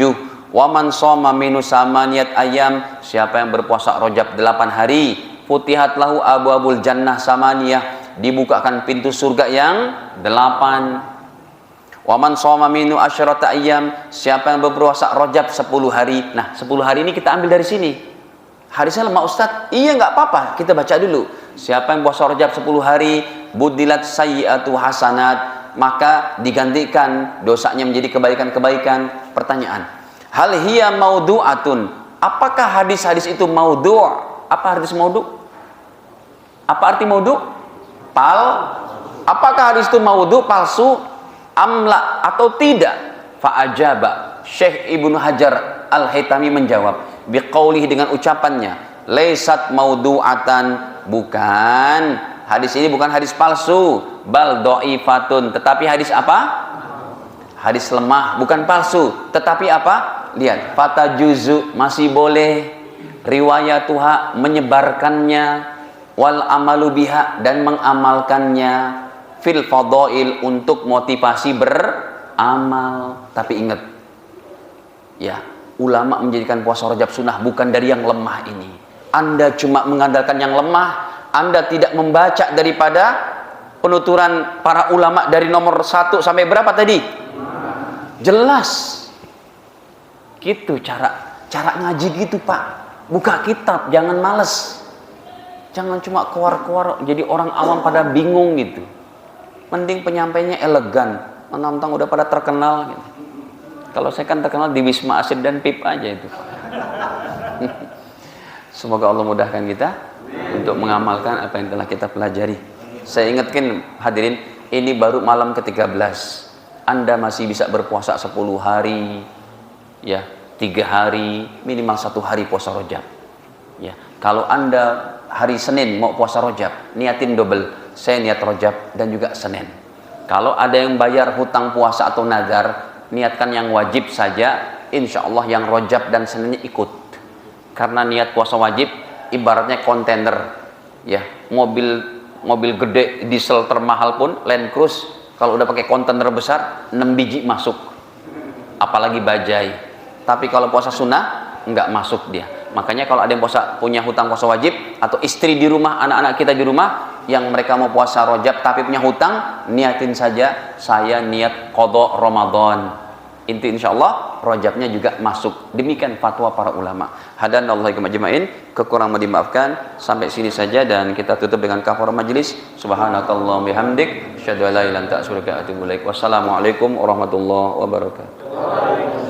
Wa man shoma minhu samaniyat ayyam, siapa yang berpuasa Rajab 8 hari, futihat lahu abwabul jannah samaniyah, dibukakan pintu surga yang 8. Wa man shoma minhu asyrata ayyam, siapa yang berpuasa Rajab 10 hari. Nah, 10 hari ini kita ambil dari sini. Hadisnya lemah Ustaz. Iya, nggak apa-apa, kita baca dulu. Siapa yang puasa Rajab 10 hari, budilat sayyi'atu hasanat, maka digantikan dosanya menjadi kebaikan-kebaikan. Pertanyaan, hal hiya maudu'atun, apakah hadis-hadis itu maudhu'? Apa hadis maudhu'? Apa arti maudhu'? Apakah hadis itu maudhu', palsu, amla atau tidak? Fa'ajaba, Syekh Ibnu Hajar Al-Haytami menjawab biqaulih, dengan ucapannya, laisat maudu'atan, bukan, hadis ini bukan hadis palsu, bal dha'ifatun, tetapi hadis apa? Hadis lemah, bukan palsu, tetapi apa? Lihat, fatajuzu, masih boleh, riwayatuha, menyebarkannya, wal amalu biha, dan mengamalkannya, fil fadail, untuk motivasi beramal. Tapi ingat ya, ulama menjadikan puasa Rajab sunnah bukan dari yang lemah ini. Anda cuma mengandalkan yang lemah, Anda tidak membaca daripada penuturan para ulama dari nomor 1 sampai berapa tadi? Jelas. Gitu cara ngaji gitu, Pak. Buka kitab, jangan males. Jangan cuma keluar-keluar jadi orang awam pada bingung gitu. Mending penyampainya elegan, mentang-mentang udah pada terkenal gitu. Kalau saya kan terkenal di Wisma Asir dan PIP aja itu. Semoga Allah mudahkan kita untuk mengamalkan apa yang telah kita pelajari. Saya ingatkan hadirin, ini baru malam ke-13. Anda masih bisa berpuasa 10 hari, ya, 3 hari, minimal 1 hari puasa Rajab. Ya, kalau Anda hari Senin mau puasa Rajab, niatin double. Saya niat Rajab dan juga Senin. Kalau ada yang bayar hutang puasa atau nazar, niatkan yang wajib saja, insya Allah yang Rajab dan Seninnya ikut. Karena niat puasa wajib ibaratnya kontainer, ya, mobil gede diesel termahal pun Land Cruise, kalau udah pakai kontainer besar 6 biji masuk, apalagi bajai. Tapi kalau puasa sunnah nggak masuk dia. Makanya kalau ada yang punya hutang puasa wajib, atau istri di rumah, anak-anak kita di rumah yang mereka mau puasa Rajab tapi punya hutang, niatin saja, saya niat qadha Ramadan. Inti insyaallah Rajabnya juga masuk. Demikian fatwa para ulama. Hadanallahu majma'in, kekurangan dimaafkan. Sampai sini saja dan kita tutup dengan kafarah majlis. Subhanakallahumma bihamdik, asyhadu an la ilaha illa anta astaghfiruka wa atubu ilaik. Wassalamualaikum warahmatullahi wabarakatuh.